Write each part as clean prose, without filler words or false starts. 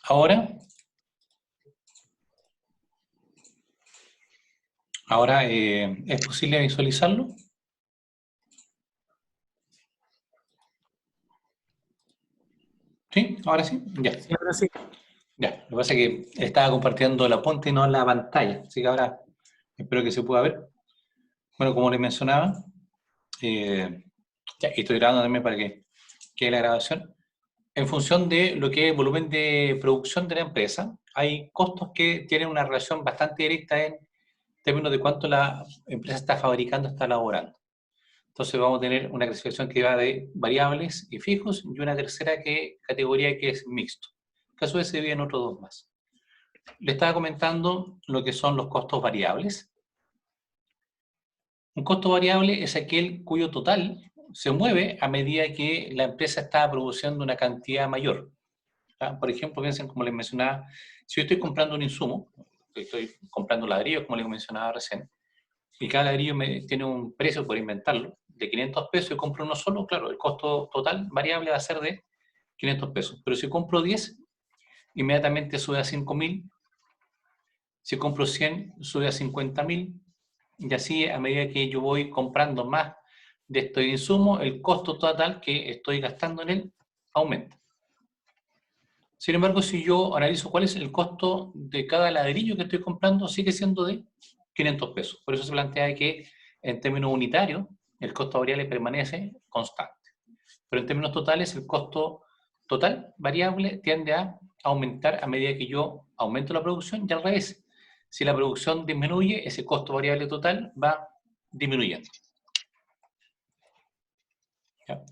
Ahora, ¿es posible visualizarlo? ¿Sí? ¿Ahora sí? Ya. Sí, ahora sí. Ya. Lo que pasa es que estaba compartiendo la punta y no la pantalla, así que ahora espero que se pueda ver. Bueno, como les mencionaba, ya, y estoy grabando también para que quede la grabación. En función de lo que es el volumen de producción de la empresa, hay costos que tienen una relación bastante directa en términos de cuánto la empresa está fabricando, está elaborando. Entonces vamos a tener una clasificación que va de variables y fijos y una tercera categoría que es mixto, que a su vez se divide en otros dos más. Le estaba comentando lo que son los costos variables. Un costo variable es aquel cuyo total se mueve a medida que la empresa está produciendo una cantidad mayor. Por ejemplo, piensen, como les mencionaba, si yo estoy comprando un insumo, estoy comprando ladrillos, como les mencionaba recién, y cada ladrillo tiene un precio, por inventarlo, de 500 pesos y compro uno solo, claro, el costo total variable va a ser de 500 pesos. Pero si compro 10, inmediatamente sube a 5.000. Si compro 100, sube a 50.000. Y así, a medida que yo voy comprando más de estos insumos, el costo total que estoy gastando en él aumenta. Sin embargo, si yo analizo cuál es el costo de cada ladrillo que estoy comprando, sigue siendo de 500 pesos. Por eso se plantea que en términos unitarios el costo variable permanece constante. Pero en términos totales el costo total variable tiende a aumentar a medida que yo aumento la producción y al revés. Si la producción disminuye, ese costo variable total va disminuyendo. ¿Ya?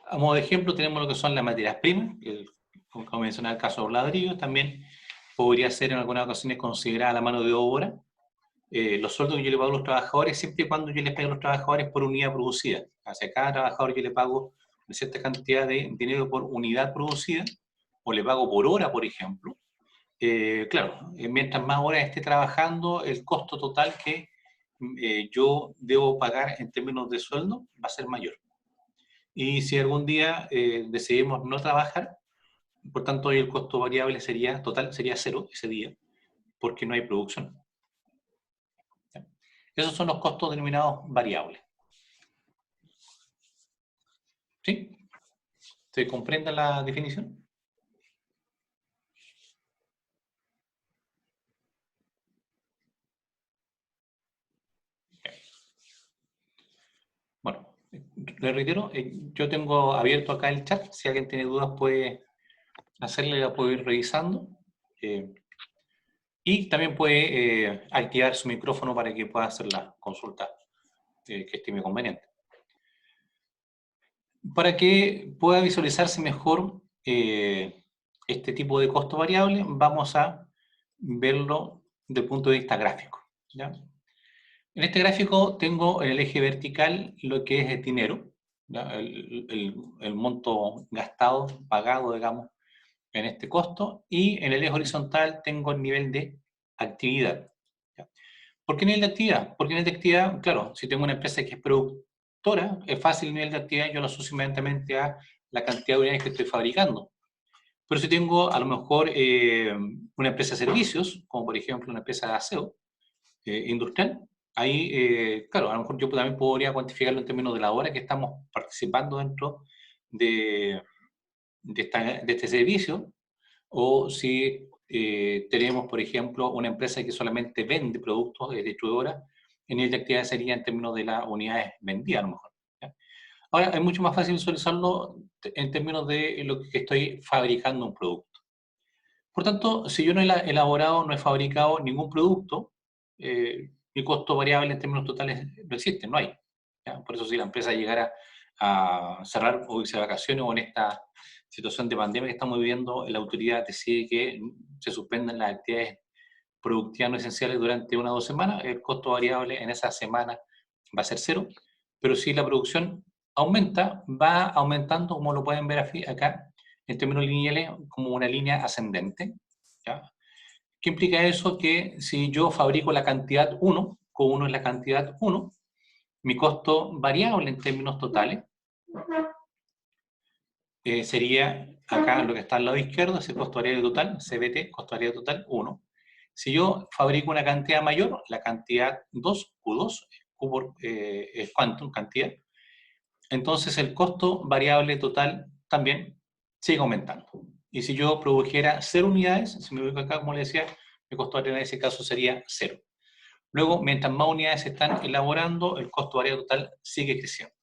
A modo de ejemplo tenemos lo que son las materias primas, como mencionaba el caso de los ladrillos, también podría ser en algunas ocasiones considerada la mano de obra, los sueldos que yo le pago a los trabajadores, siempre y cuando yo les pague a los trabajadores por unidad producida. Hacia cada trabajador yo le pago una cierta cantidad de dinero por unidad producida, o le pago por hora, por ejemplo. Claro, mientras más horas esté trabajando, el costo total que yo debo pagar en términos de sueldo va a ser mayor. Y si algún día decidimos no trabajar, por tanto, el costo variable total sería cero ese día, porque no hay producción. ¿Ya? Esos son los costos denominados variables. ¿Sí? ¿Se comprende la definición? Bueno, le reitero, yo tengo abierto acá el chat. Si alguien tiene dudas puede hacerle, la puedo ir revisando. Y también puede activar su micrófono para que pueda hacer la consulta que estime conveniente. Para que pueda visualizarse mejor este tipo de costo variable, vamos a verlo desde el punto de vista gráfico. ¿Ya? En este gráfico tengo en el eje vertical lo que es el dinero, el monto gastado, pagado, digamos, en este costo, y en el eje horizontal tengo el nivel de actividad. ¿Ya? ¿Por qué nivel de actividad? Porque nivel de actividad, claro, si tengo una empresa que es productora, es fácil el nivel de actividad, yo lo asocio inmediatamente a la cantidad de unidades que estoy fabricando. Pero si tengo a lo mejor una empresa de servicios, como por ejemplo una empresa de aseo industrial, ahí, claro, a lo mejor yo también podría cuantificarlo en términos de la hora que estamos participando dentro de, de este servicio, o si tenemos, por ejemplo, una empresa que solamente vende productos, distribuidora, el nivel de actividad sería en términos de las unidades vendidas, a lo mejor. ¿Ya? Ahora, es mucho más fácil visualizarlo en términos de lo que estoy fabricando un producto. Por tanto, si yo no he elaborado, no he fabricado ningún producto, mi costo variable en términos totales no existe, no hay. ¿Ya? Por eso si la empresa llegara a cerrar o irse de vacaciones o en esta situación de pandemia que estamos viviendo, la autoridad decide que se suspendan las actividades productivas no esenciales durante 1 o 2 semanas, el costo variable en esa semana va a ser cero, pero si la producción aumenta, va aumentando, como lo pueden ver acá, en términos lineales, como una línea ascendente. ¿Ya? ¿Qué implica eso? Que si yo fabrico la cantidad 1, Q1 es la cantidad 1, mi costo variable en términos totales sería acá lo que está al lado izquierdo, ese costo variable total, CBT, costo variable total 1. Si yo fabrico una cantidad mayor, la cantidad 2, Q2, Q por, es quantum, cantidad, entonces el costo variable total también sigue aumentando. Y si yo produjera 0 unidades, si me ubico acá, como le decía, el costo variable en ese caso sería 0. Luego, mientras más unidades se están elaborando, el costo variable total sigue creciendo.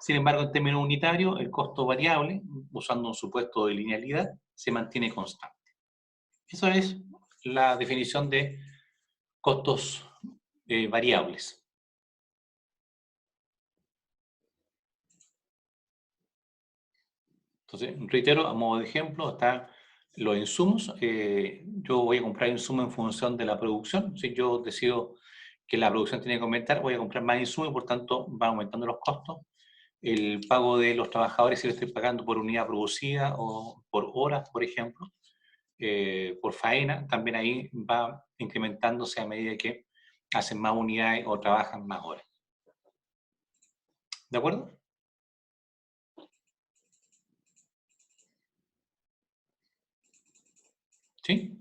Sin embargo, en términos unitarios, el costo variable, usando un supuesto de linealidad, se mantiene constante. Esa es la definición de costos variables. Entonces, reitero, a modo de ejemplo, están los insumos. Yo voy a comprar insumos en función de la producción. Si yo decido que la producción tiene que aumentar, voy a comprar más insumos y por tanto van aumentando los costos. El pago de los trabajadores, si lo estoy pagando por unidad producida o por horas, por ejemplo, por faena, también ahí va incrementándose a medida que hacen más unidades o trabajan más horas. ¿De acuerdo? ¿Sí?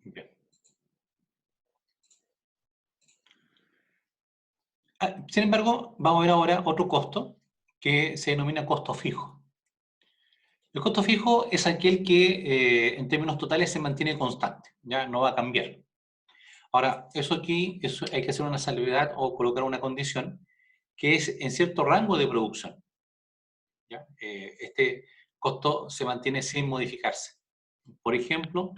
Bien. Sin embargo, vamos a ver ahora otro costo que se denomina costo fijo. El costo fijo es aquel que en términos totales se mantiene constante, ya no va a cambiar. Ahora, eso hay que hacer una salvedad o colocar una condición que es en cierto rango de producción. ¿Ya? Este costo se mantiene sin modificarse. Por ejemplo,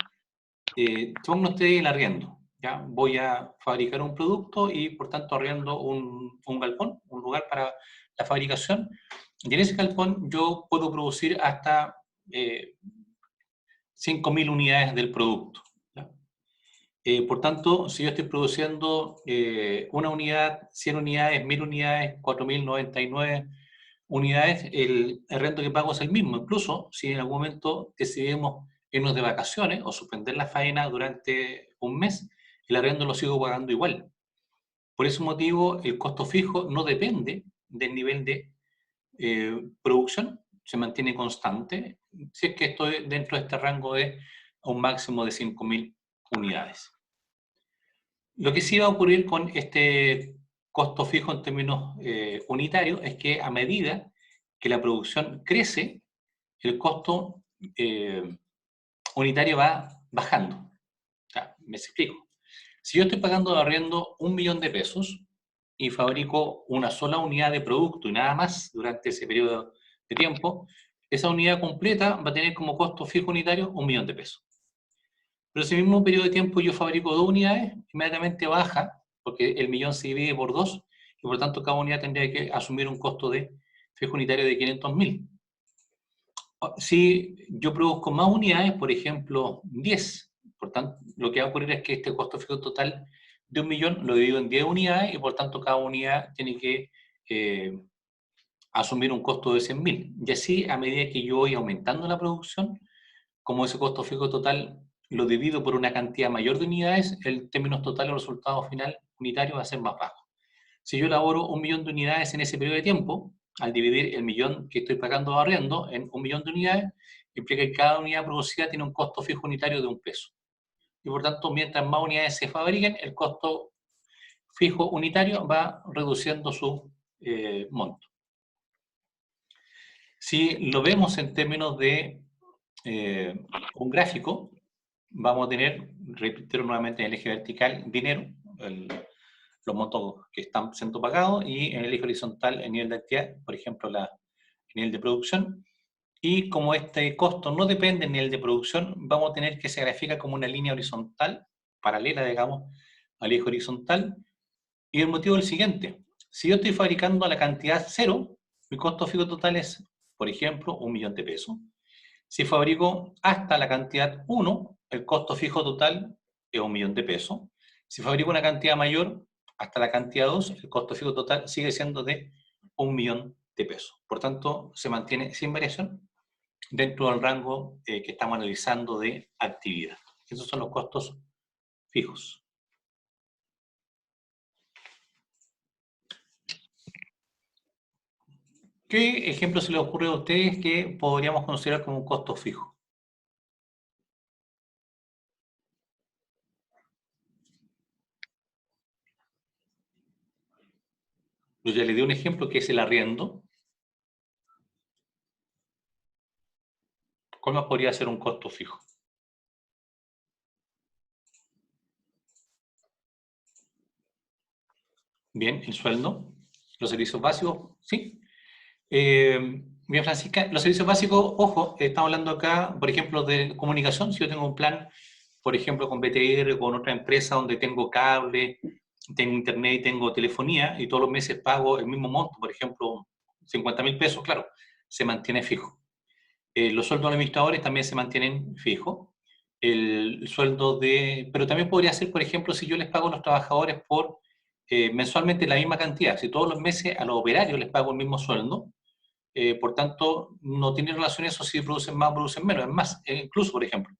pongan ustedes el arriendo. ¿Ya? Voy a fabricar un producto y por tanto arriendo un galpón, un lugar para la fabricación. Y en ese galpón yo puedo producir hasta 5.000 unidades del producto. ¿Ya? Por tanto, si yo estoy produciendo una unidad, 100 unidades, 1.000 unidades, 4.099 unidades, el rento que pago es el mismo. Incluso si en algún momento decidimos irnos de vacaciones o suspender la faena durante un mes, el arriendo lo sigo pagando igual. Por ese motivo, el costo fijo no depende del nivel de producción, se mantiene constante, si es que estoy dentro de este rango de un máximo de 5.000 unidades. Lo que sí va a ocurrir con este costo fijo en términos unitarios es que a medida que la producción crece, el costo unitario va bajando. O sea, me explico. Si yo estoy pagando de arriendo 1.000.000 de pesos y fabrico una sola unidad de producto y nada más durante ese periodo de tiempo, esa unidad completa va a tener como costo fijo unitario 1.000.000 de pesos. Pero ese mismo periodo de tiempo yo fabrico 2 unidades, inmediatamente baja, porque el millón se divide por 2, y por tanto cada unidad tendría que asumir un costo de fijo unitario de 500.000. Si yo produzco más unidades, por ejemplo, 10, por tanto, lo que va a ocurrir es que este costo fijo total de 1.000.000 lo divido en 10 unidades y por tanto cada unidad tiene que asumir un costo de 100.000. Y así, a medida que yo voy aumentando la producción, como ese costo fijo total lo divido por una cantidad mayor de unidades, el términos totales, el resultado final unitario va a ser más bajo. Si yo elaboro 1.000.000 de unidades en ese periodo de tiempo, al dividir el millón que estoy pagando de arriendo en 1.000.000 de unidades, implica que cada unidad producida tiene un costo fijo unitario de 1 peso. Y por tanto, mientras más unidades se fabriquen, el costo fijo unitario va reduciendo su monto. Si lo vemos en términos de un gráfico, vamos a tener, repito nuevamente, en el eje vertical, dinero, los montos que están siendo pagados, y en el eje horizontal el nivel de actividad, por ejemplo, el nivel de producción. Y como este costo no depende del nivel de producción, vamos a tener que se grafica como una línea horizontal, paralela, digamos, al eje horizontal. Y el motivo es el siguiente. Si yo estoy fabricando a la cantidad 0, mi costo fijo total es, por ejemplo, 1.000.000 de pesos. Si fabrico hasta la cantidad 1, el costo fijo total es 1.000.000 de pesos. Si fabrico una cantidad mayor, hasta la cantidad 2, el costo fijo total sigue siendo de 1.000.000 de pesos. Por tanto, se mantiene sin variación dentro del rango que estamos analizando de actividad. Esos son los costos fijos. ¿Qué ejemplo se les ocurre a ustedes que podríamos considerar como un costo fijo? Yo ya le di un ejemplo que es el arriendo. ¿Cuál más podría ser un costo fijo? Bien, el sueldo. Los servicios básicos, ¿sí? Bien, Francisca, los servicios básicos, ojo, estamos hablando acá, por ejemplo, de comunicación. Si yo tengo un plan, por ejemplo, con BTR o con otra empresa donde tengo cable, tengo internet y tengo telefonía, y todos los meses pago el mismo monto, por ejemplo, 50.000 pesos, claro, se mantiene fijo. Los sueldos de los administradores también se mantienen fijos. El sueldo de... Pero también podría ser, por ejemplo, si yo les pago a los trabajadores por mensualmente la misma cantidad, si todos los meses a los operarios les pago el mismo sueldo, por tanto, no tiene relación eso si producen más o producen menos. Es más, incluso, por ejemplo,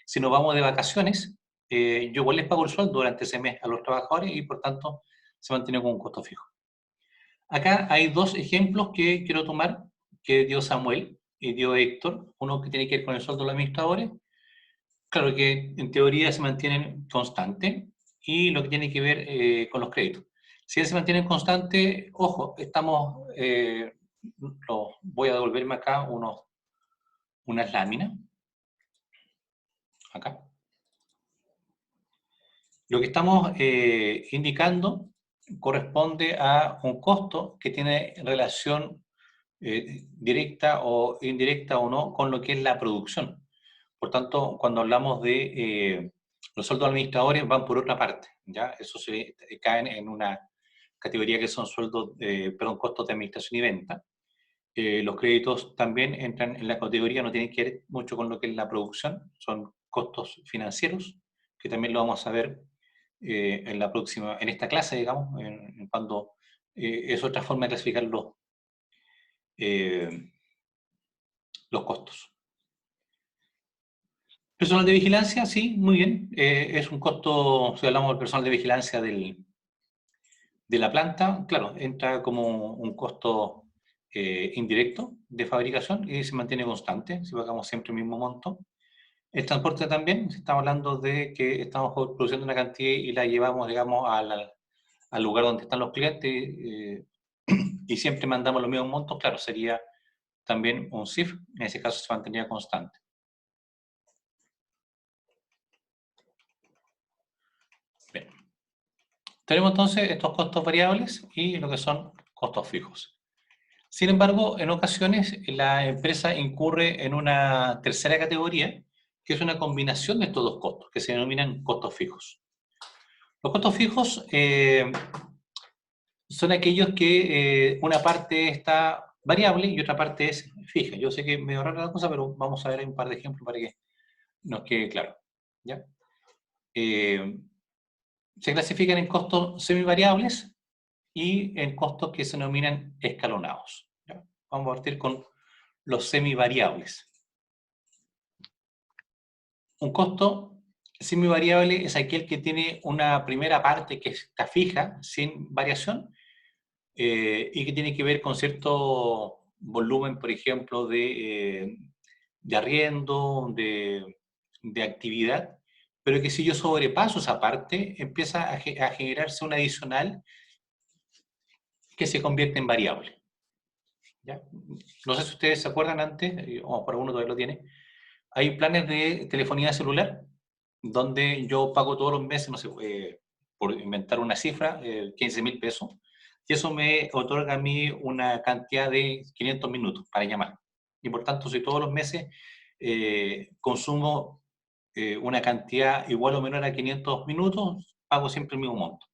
si nos vamos de vacaciones, yo igual les pago el sueldo durante ese mes a los trabajadores y por tanto se mantiene con un costo fijo. Acá hay dos ejemplos que quiero tomar, que dio Samuel y dio Héctor, uno que tiene que ver con el sueldo de los administradores, claro que en teoría se mantienen constantes, y lo que tiene que ver con los créditos. Si él se mantiene constante, ojo, estamos, voy a devolverme acá unas láminas, acá. Lo que estamos indicando corresponde a un costo que tiene relación directa o indirecta o no con lo que es la producción. Por tanto, cuando hablamos de los sueldos administradores van por otra parte, ¿ya? Eso se caen en una categoría que son sueldos, perdón, costos de administración y venta. Los créditos también entran en la categoría, no tienen que ver mucho con lo que es la producción, son costos financieros, que también lo vamos a ver en la próxima, en esta clase, digamos, cuando es otra forma de clasificar eh, los costos. Personal de vigilancia, sí, muy bien. Es un costo, si hablamos del personal de vigilancia de la planta, claro, entra como un costo indirecto de fabricación y se mantiene constante, si pagamos siempre el mismo monto. El transporte también, estamos hablando de que estamos produciendo una cantidad y la llevamos, digamos, al lugar donde están los clientes y siempre mandamos los mismos montos, claro, sería también un CIF, en ese caso se mantendría constante. Bien. Tenemos entonces estos costos variables y lo que son costos fijos. Sin embargo, en ocasiones la empresa incurre en una tercera categoría, que es una combinación de estos dos costos, que se denominan costos fijos. Los costos fijos son aquellos que una parte está variable y otra parte es fija. Yo sé que me rara la cosa, pero vamos a ver un par de ejemplos para que nos quede claro. ¿Ya? Se clasifican en costos semivariables y en costos que se denominan escalonados. ¿Ya? Vamos a partir con los semivariables. Un costo semivariable es aquel que tiene una primera parte que está fija, sin variación, y que tiene que ver con cierto volumen, por ejemplo, de arriendo, de actividad, pero que si yo sobrepaso esa parte, empieza a generarse un adicional que se convierte en variable. ¿Ya? No sé si ustedes se acuerdan antes, o por alguno todavía lo tiene, hay planes de telefonía celular donde yo pago todos los meses, no sé, por inventar una cifra, 15.000 pesos, y eso me otorga a mí una cantidad de 500 minutos para llamar. Y por tanto, si todos los meses consumo una cantidad igual o menor a 500 minutos, pago siempre el mismo monto.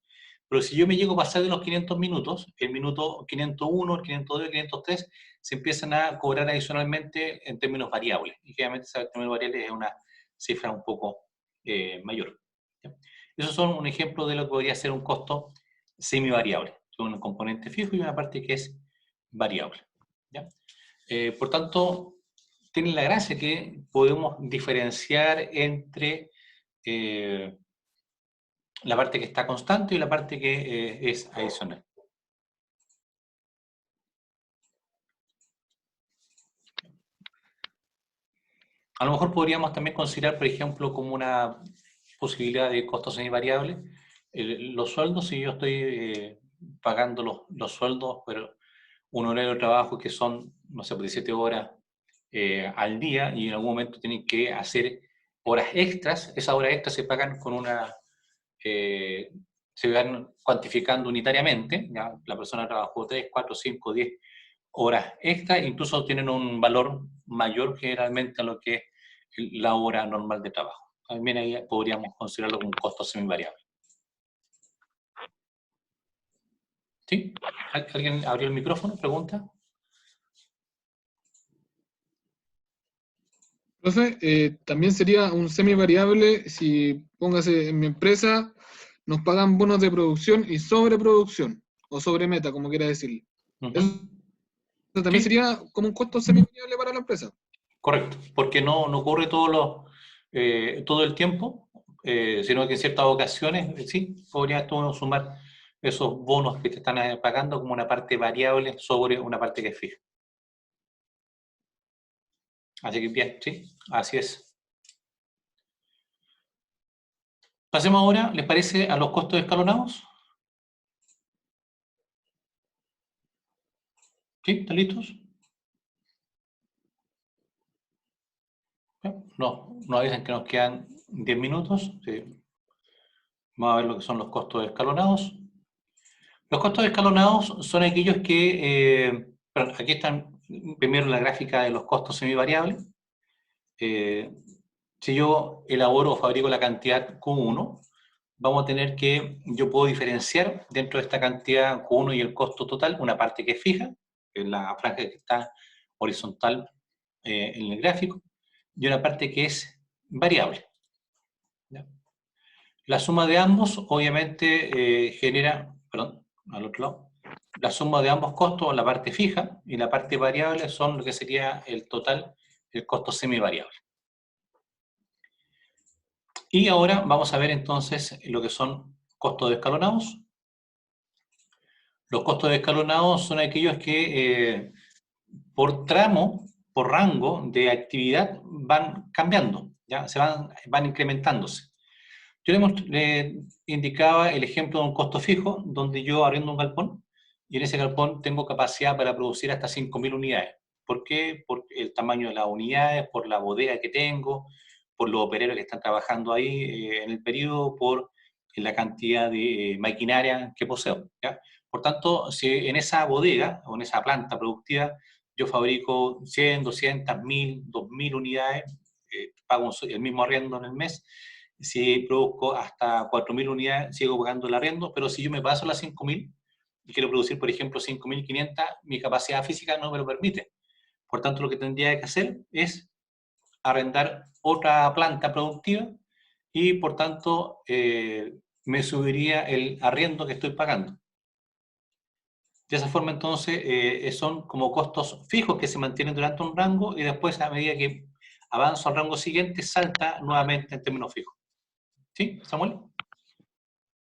Pero si yo me llego a pasar de los 500 minutos, el minuto 501, el 502, el 503, se empiezan a cobrar adicionalmente en términos variables. Y generalmente ese término variable es una cifra un poco mayor. ¿Ya? Esos son un ejemplo de lo que podría ser un costo semivariable. Son un componente fijo y una parte que es variable. ¿Ya? Por tanto, tiene la gracia que podemos diferenciar entre la parte que está constante y la parte que es adicional. A lo mejor podríamos también considerar, por ejemplo, como una posibilidad de costo semivariable, los sueldos. Si yo estoy pagando los sueldos, pero un horario de trabajo que son, no sé, 17 horas al día, y en algún momento tienen que hacer horas extras, esas horas extras se pagan con una, eh, se van cuantificando unitariamente, ¿ya? La persona trabajó 3, 4, 5, 10 horas extras, incluso tienen un valor mayor generalmente a lo que es la hora normal de trabajo. También ahí podríamos considerarlo como un costo semivariable. ¿Sí? ¿Alguien abrió el micrófono? ¿Pregunta? Profe, también sería un semivariable si, póngase, en mi empresa nos pagan bonos de producción y sobreproducción, o sobremeta, como quiera decirle. Eso también Sí, sería como un costo semivariable para la empresa. correcto, porque no ocurre todo el tiempo, sino que en ciertas ocasiones, sí, podrías tú sumar esos bonos que te están pagando como una parte variable sobre una parte que es fija. Así que bien, sí, así es. Pasemos ahora, ¿les parece, a los costos escalonados? ¿Sí? ¿Están listos? No, nos avisan que nos quedan 10 minutos. Sí. Vamos a ver lo que son los costos escalonados. Los costos escalonados son aquellos que, perdón, aquí están primero la gráfica de los costos semivariables. Eh, si yo elaboro o fabrico la cantidad Q1, vamos a tener que, yo puedo diferenciar dentro de esta cantidad Q1 y el costo total, una parte que es fija, que es la franja que está horizontal en el gráfico, y una parte que es variable. ¿Ya? La suma de ambos, obviamente, genera, perdón, al otro lado, la suma de ambos costos, la parte fija y la parte variable, son lo que sería el total, el costo semivariable. Y ahora vamos a ver entonces lo que son costos escalonados. Los costos escalonados son aquellos que por tramo, por rango de actividad van cambiando, ¿ya? Van incrementándose. Yo le indicaba el ejemplo de un costo fijo, donde yo arriendo un galpón y en ese galpón tengo capacidad para producir hasta 5.000 unidades. ¿Por qué? Por el tamaño de las unidades, por la bodega que tengo, por los operarios que están trabajando ahí en el periodo, por la cantidad de maquinaria que poseo, ¿ya? Por tanto, si en esa bodega o en esa planta productiva yo fabrico 100, 200, 1000, 2000 unidades, pago el mismo arriendo en el mes. Si produzco hasta 4.000 unidades, sigo pagando el arriendo, pero si yo me paso las 5.000 y quiero producir, por ejemplo, 5.500, mi capacidad física no me lo permite. Por tanto, lo que tendría que hacer es arrendar otra planta productiva y, por tanto, me subiría el arriendo que estoy pagando. De esa forma, entonces, son como costos fijos que se mantienen durante un rango y después, a medida que avanzo al rango siguiente, salta nuevamente en términos fijos. ¿Sí, Samuel?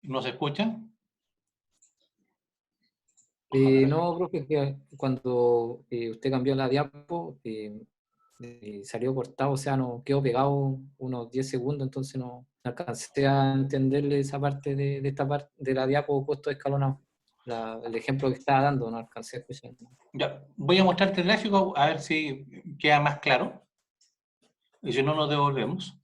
¿Nos escucha? Ojalá. No, profe, que cuando usted cambió la diapo, salió cortado, o sea, no quedó pegado unos 10 segundos, entonces no alcancé a entenderle esa parte de esta parte de la diapo puesto escalonado. El ejemplo que estaba dando, no alcancé a escuchar. Ya, voy a mostrarte el gráfico a ver si queda más claro. Y si no, nos devolvemos.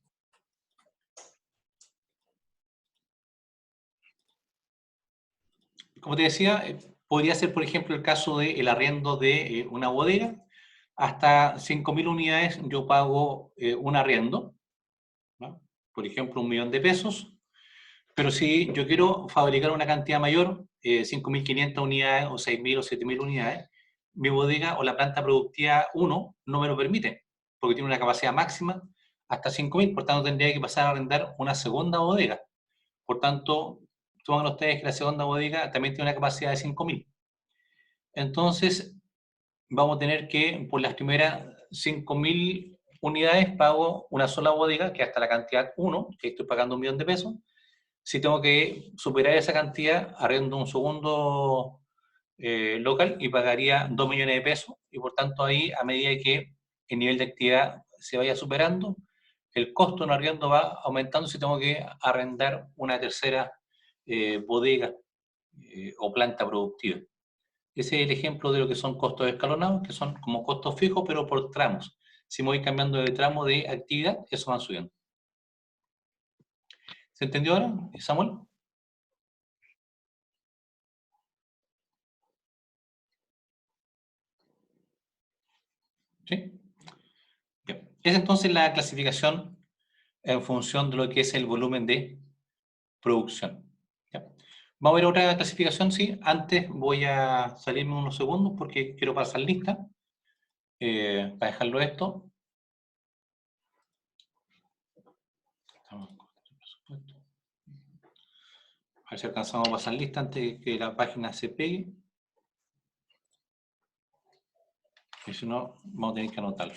Como te decía, podría ser, por ejemplo, el caso del arriendo de una bodega. Hasta 5.000 unidades yo pago un arriendo, ¿no? Por ejemplo, 1.000.000 de pesos. Pero si yo quiero fabricar una cantidad mayor, 5.500 unidades o 6.000 o 7.000 unidades, mi bodega o la planta productiva 1 no me lo permite, porque tiene una capacidad máxima hasta 5.000, por tanto tendría que pasar a arrendar una segunda bodega. Por tanto, toman ustedes que la segunda bodega también tiene una capacidad de 5.000. Entonces, vamos a tener que, por las primeras 5.000 unidades, pago una sola bodega, que hasta la cantidad 1, que estoy pagando 1.000.000 de pesos. Si tengo que superar esa cantidad, arriendo un segundo local y pagaría 2 millones de pesos. Y por tanto, ahí, a medida que el nivel de actividad se vaya superando, el costo en arriendo va aumentando si tengo que arrendar una tercera bodega o planta productiva. Ese es el ejemplo de lo que son costos escalonados, que son como costos fijos, pero por tramos. Si me voy cambiando de tramo de actividad, eso van subiendo. ¿Se entendió ahora, Samuel? ¿Sí? Bien. Es entonces la clasificación en función de lo que es el volumen de producción. ¿Ya? Vamos a ver otra clasificación, sí. Antes voy a salirme unos segundos porque quiero pasar lista. Para dejarlo esto. A ver si alcanzamos a pasar lista antes de que la página se pegue. Y si no, vamos a tener que anotarlo.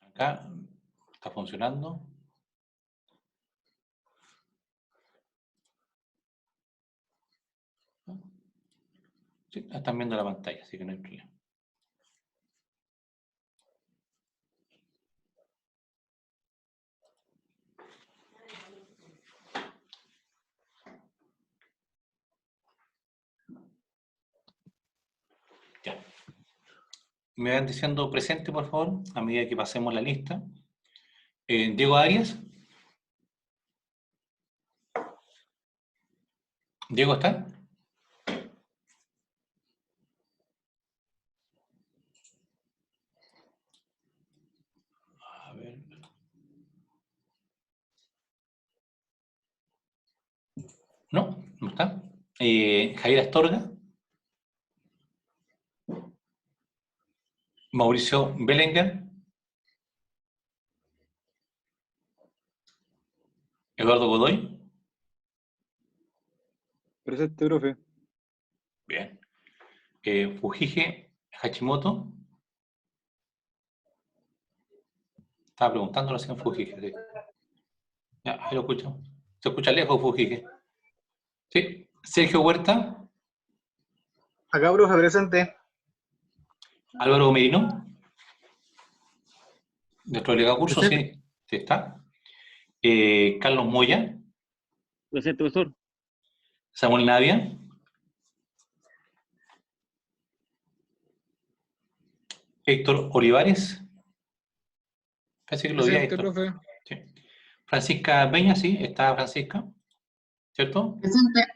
Acá está funcionando. Sí, están viendo la pantalla, así que no hay problema. Ya. Me van diciendo presente, por favor, a medida que pasemos la lista. Diego Arias. ¿Diego está? A ver. No, no está. Javier Astorga. Mauricio Belenguer. Eduardo Godoy. Presente, profe. Bien. Fujige Hachimoto. Estaba preguntando recién Fujige. Sí. Ya, ahí lo escucho. ¿Se escucha lejos, Fujige? Sí. Sergio Huerta. Acá, profe, presente. Álvaro Merino. Nuestro delegado curso, Presente. sí. Sí está. Carlos Moya. Presente, profesor. Samuel Navia. Héctor Olivares. Parece que lo vi a Presente, Héctor. profe. Sí. Francisca Peña, sí, está Francisca, ¿cierto? Presente.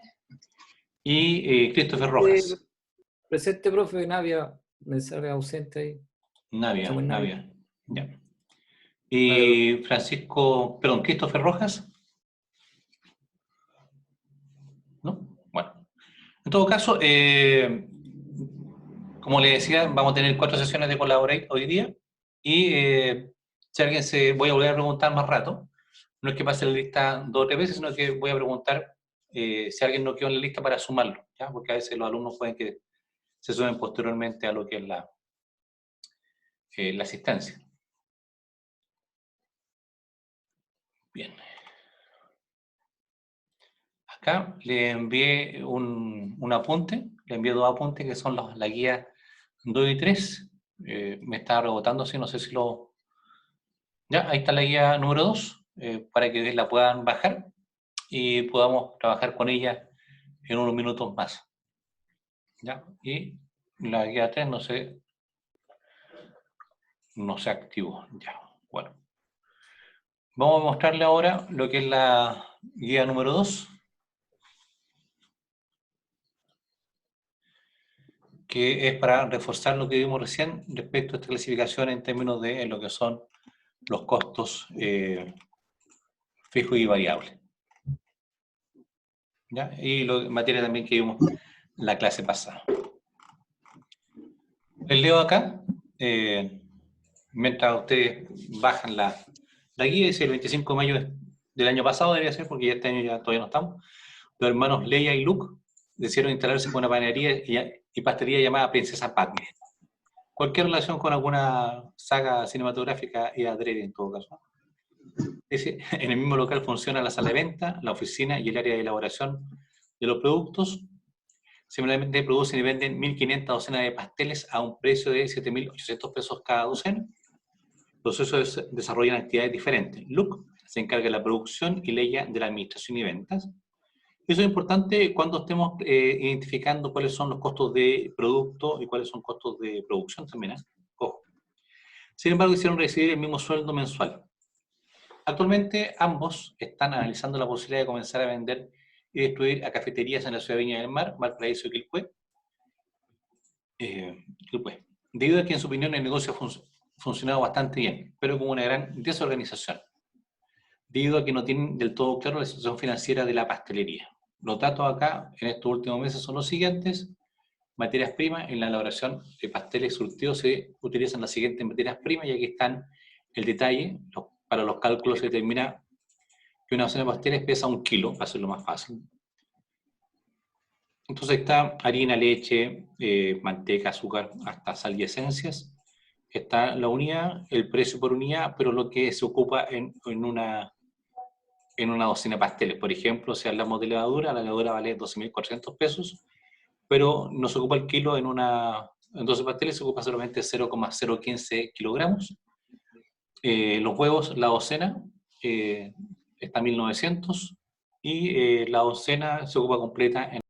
Y Christopher Rojas. Presente, profe, Navia, me sale ausente ahí. Navia, Samuel Navia. Ya. Y Francisco, perdón, Christopher Rojas. ¿No? Bueno. En todo caso, como le decía, vamos a tener 4 sesiones de Collaborate hoy día. Y si alguien voy a volver a preguntar más rato. No es que pase la lista 2 o 3 veces, sino que voy a preguntar si alguien no quedó en la lista para sumarlo, ¿ya? Porque a veces los alumnos pueden que se sumen posteriormente a lo que es la asistencia. Bien. Acá le envié un apunte, le envié 2 apuntes que son la guía 2 y 3. Me está rebotando así, no sé si lo... Ya, ahí está la guía número 2, para que la puedan bajar y podamos trabajar con ella en unos minutos más. ¿Ya? Y la guía 3 no se activó. Ya, bueno. Vamos a mostrarle ahora lo que es la guía número 2. Que es para reforzar lo que vimos recién respecto a esta clasificación en términos de lo que son los costos fijos y variables. ¿Ya? Y en materia también que vimos la clase pasada. Les leo acá, mientras ustedes bajan la guía, dice el 25 de mayo del año pasado, debería ser, porque este año ya todavía no estamos. Los hermanos Leia y Luke decidieron instalarse con una panadería y pastelería llamada Princesa Padme. Cualquier relación con alguna saga cinematográfica y adrede en todo caso. Dice, en el mismo local funciona la sala de venta, la oficina y el área de elaboración de los productos. Similarmente producen y venden 1.500 docenas de pasteles a un precio de 7.800 pesos cada docena. Los socios desarrollan actividades diferentes. Luc se encarga de la producción y Leia de la administración y ventas. Eso es importante cuando estemos identificando cuáles son los costos de producto y cuáles son costos de producción también. Ojo. Sin embargo, hicieron recibir el mismo sueldo mensual. Actualmente, ambos están analizando la posibilidad de comenzar a vender y distribuir a cafeterías en la ciudad de Viña del Mar, Valparaíso y Quilpué. Debido a que, en su opinión, el negocio ha funcionado bastante bien, pero con una gran desorganización, debido a que no tienen del todo claro la situación financiera de la pastelería. Los datos acá, en estos últimos meses, son los siguientes. Materias primas, en la elaboración de pasteles surtidos se utilizan las siguientes materias primas, y aquí están el detalle. Para los cálculos se determina que una docena de pasteles pesa 1 kilo, para hacerlo más fácil. Entonces está harina, leche, manteca, azúcar, hasta sal y esencias. Está la unidad, el precio por unidad, pero lo que se ocupa en una docena de pasteles. Por ejemplo, si hablamos de levadura, la levadura vale 12.400 pesos, pero no se ocupa el kilo en 12 pasteles, se ocupa solamente 0,015 kilogramos. Los huevos, la docena, está a 1.900, y la docena se ocupa completa en